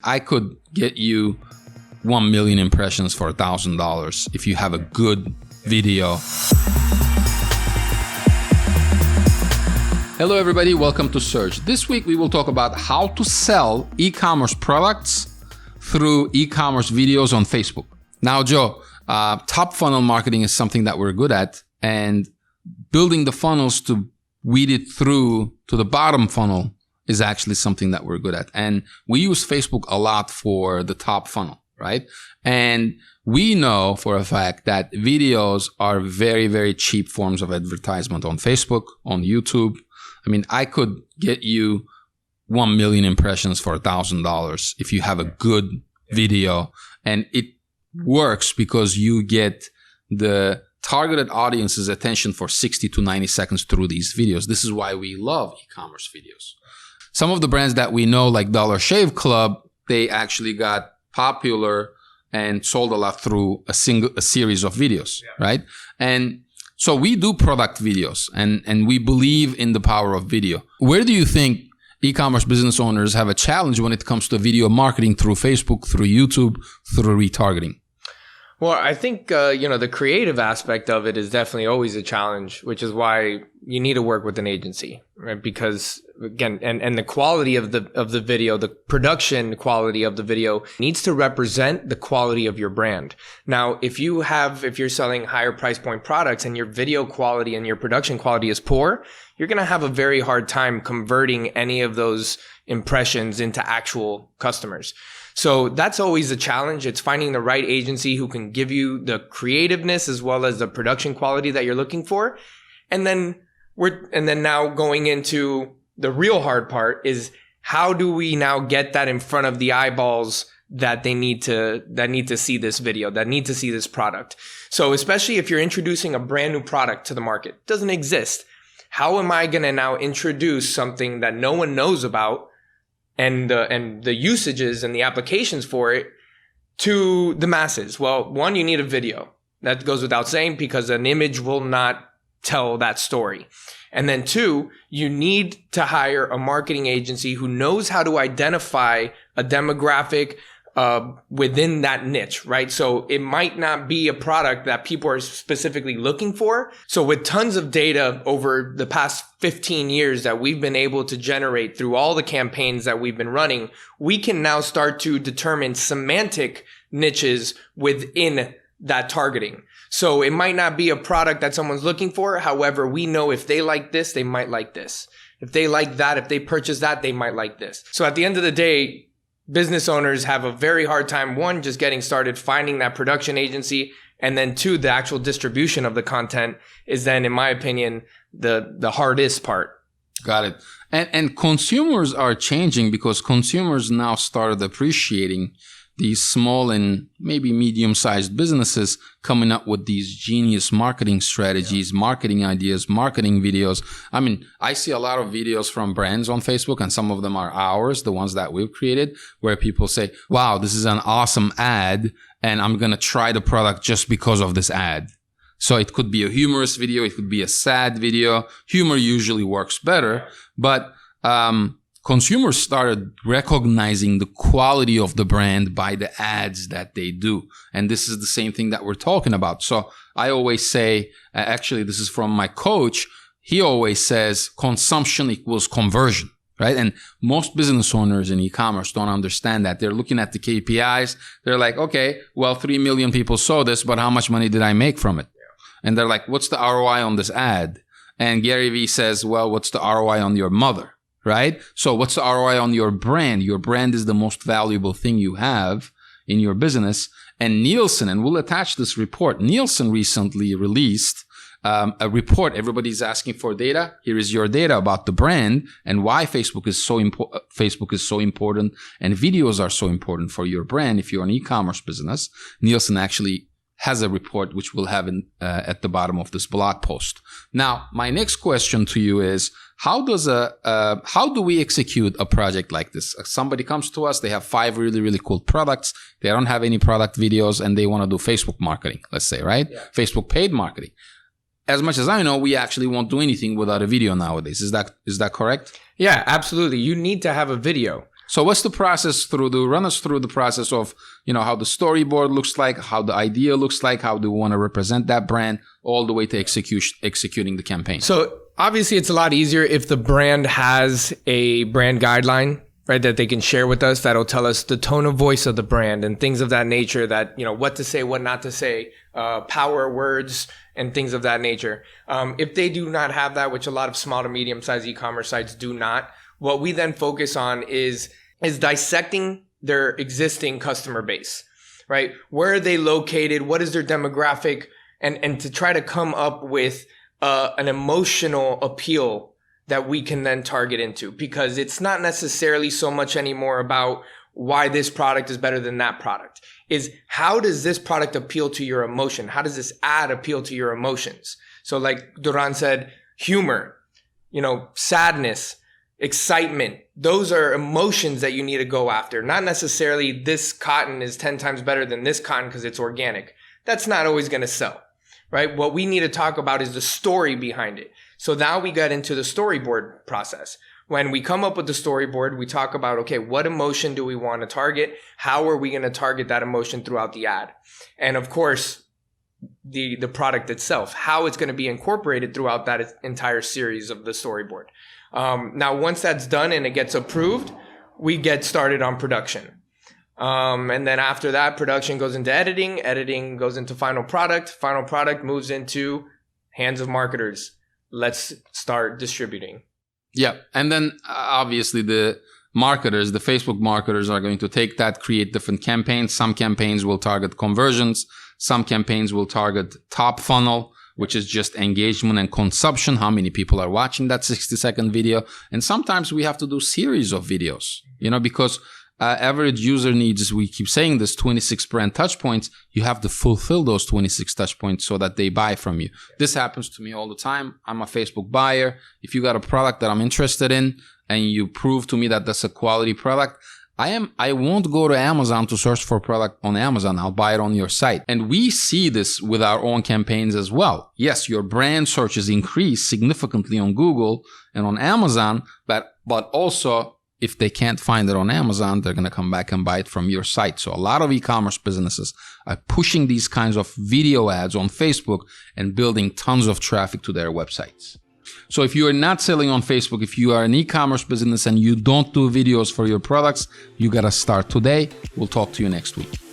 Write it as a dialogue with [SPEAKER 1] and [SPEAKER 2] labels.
[SPEAKER 1] I could get you 1 million impressions for $1,000 if you have a good video. Hello everybody, welcome to Surge. This week we will talk about how to sell e-commerce products through e-commerce videos on Facebook. Now, Joe, top funnel marketing is something that we're good at, and building the funnels to weed it through to the bottom funnel is actually something that we're good at. And we use Facebook a lot for the top funnel, right? And we know for a fact that videos are very, very cheap forms of advertisement on Facebook, on YouTube. I mean, I could get you 1 million impressions for $1,000 if you have a good video, and it works because you get the targeted audience's attention for 60 to 90 seconds through these videos. This is why we love e-commerce videos. Some of the brands that we know, like Dollar Shave Club, they actually got popular and sold a lot through a series of videos, right? And so we do product videos, and we believe in the power of video. Where do you think e-commerce business owners have a challenge when it comes to video marketing through Facebook, through YouTube, through retargeting?
[SPEAKER 2] Well, I think, the creative aspect of it is definitely always a challenge, which is why you need to work with an agency, right? Because again, and the quality of the video, the production quality of the video needs to represent the quality of your brand. Now, if you're selling higher price point products and your video quality and your production quality is poor, you're going to have a very hard time converting any of those impressions into actual customers. So that's always a challenge. It's finding the right agency who can give you the creativeness as well as the production quality that you're looking for. And then now going into the real hard part is, how do we now get that in front of the eyeballs that need to see this video, that need to see this product? So especially if you're introducing a brand new product to the market, it doesn't exist. How am I going to now introduce something that no one knows about and the usages and the applications for it to the masses? Well, one, you need a video. That goes without saying, because an image will not tell that story. And then two, you need to hire a marketing agency who knows how to identify a demographic within that niche, right? So it might not be a product that people are specifically looking for. So with tons of data over the past 15 years that we've been able to generate through all the campaigns that we've been running, we can now start to determine semantic niches within that targeting. So it might not be a product that someone's looking for. However, we know if they like this, they might like this. If they like that, if they purchase that, they might like this. So at the end of the day, business owners have a very hard time, one, just getting started, finding that production agency, and then two, the actual distribution of the content is then, in my opinion, the hardest part.
[SPEAKER 1] Got it. And consumers are changing, because consumers now started appreciating these small and maybe medium-sized businesses coming up with these genius marketing strategies, marketing ideas, marketing videos. I mean, I see a lot of videos from brands on Facebook, and some of them are ours, the ones that we've created, where people say, wow, this is an awesome ad, and I'm going to try the product just because of this ad. So it could be a humorous video. It could be a sad video. Humor usually works better, but consumers started recognizing the quality of the brand by the ads that they do. And this is the same thing that we're talking about. So I always say, actually, this is from my coach. He always says consumption equals conversion, right? And most business owners in e-commerce don't understand that. They're looking at the KPIs. They're like, okay, well, 3 million people saw this, but how much money did I make from it? And they're like, what's the ROI on this ad? And Gary Vee says, well, what's the ROI on your mother? Right? So what's the ROI on your brand? Your brand is the most valuable thing you have in your business. And Nielsen, and we'll attach this report, Nielsen recently released a report. Everybody's asking for data. Here is your data about the brand and why Facebook is so important, and videos are so important for your brand if you're an e-commerce business. Nielsen actually has a report which we'll have at the bottom of this blog post. Now, my next question to you is, how do we execute a project like this? Somebody comes to us, they have 5 really, really cool products. They don't have any product videos, and they want to do Facebook marketing, let's say, right? Yeah. Facebook paid marketing. As much as I know, we actually won't do anything without a video nowadays. Is that correct?
[SPEAKER 2] Yeah, absolutely. You need to have a video.
[SPEAKER 1] So what's the process run us through the process of, how the storyboard looks like, how the idea looks like, how do we want to represent that brand, all the way to executing the campaign.
[SPEAKER 2] So obviously it's a lot easier if the brand has a brand guideline, right, that they can share with us that'll tell us the tone of voice of the brand and things of that nature, that, what to say, what not to say, power words and things of that nature. If they do not have that, which a lot of small to medium sized e-commerce sites do not, what we then focus on is dissecting their existing customer base, right? Where are they located? What is their demographic? And to try to come up with an emotional appeal that we can then target into, because it's not necessarily so much anymore about why this product is better than that product. Is how does this product appeal to your emotion? How does this ad appeal to your emotions? So like Duran said, humor, sadness, excitement. Those are emotions that you need to go after. Not necessarily this cotton is 10 times better than this cotton because it's organic. That's not always going to sell, right? What we need to talk about is the story behind it. So now we get into the storyboard process. When we come up with the storyboard, we talk about, okay, what emotion do we want to target? How are we going to target that emotion throughout the ad? And of course, the product itself, how it's going to be incorporated throughout that entire series of the storyboard. Now, once that's done and it gets approved, we get started on production. And then after that, production goes into editing goes into final product moves into hands of marketers. Let's start distributing.
[SPEAKER 1] Yeah. And then obviously the Facebook marketers are going to take that, create different campaigns. Some campaigns will target conversions. Some campaigns will target top funnel, which is just engagement and consumption. How many people are watching that 60-second video? And sometimes we have to do series of videos, because average user needs, we keep saying this, 26 brand touch points. You have to fulfill those 26 touch points so that they buy from you. This happens to me all the time. I'm a Facebook buyer. If you got a product that I'm interested in and you prove to me that that's a quality product, I won't go to Amazon to search for a product on Amazon. I'll buy it on your site. And we see this with our own campaigns as well. Yes, your brand searches increase significantly on Google and on Amazon, but also if they can't find it on Amazon, they're going to come back and buy it from your site. So a lot of e-commerce businesses are pushing these kinds of video ads on Facebook and building tons of traffic to their websites. So if you are not selling on Facebook, if you are an e-commerce business and you don't do videos for your products, you got to start today. We'll talk to you next week.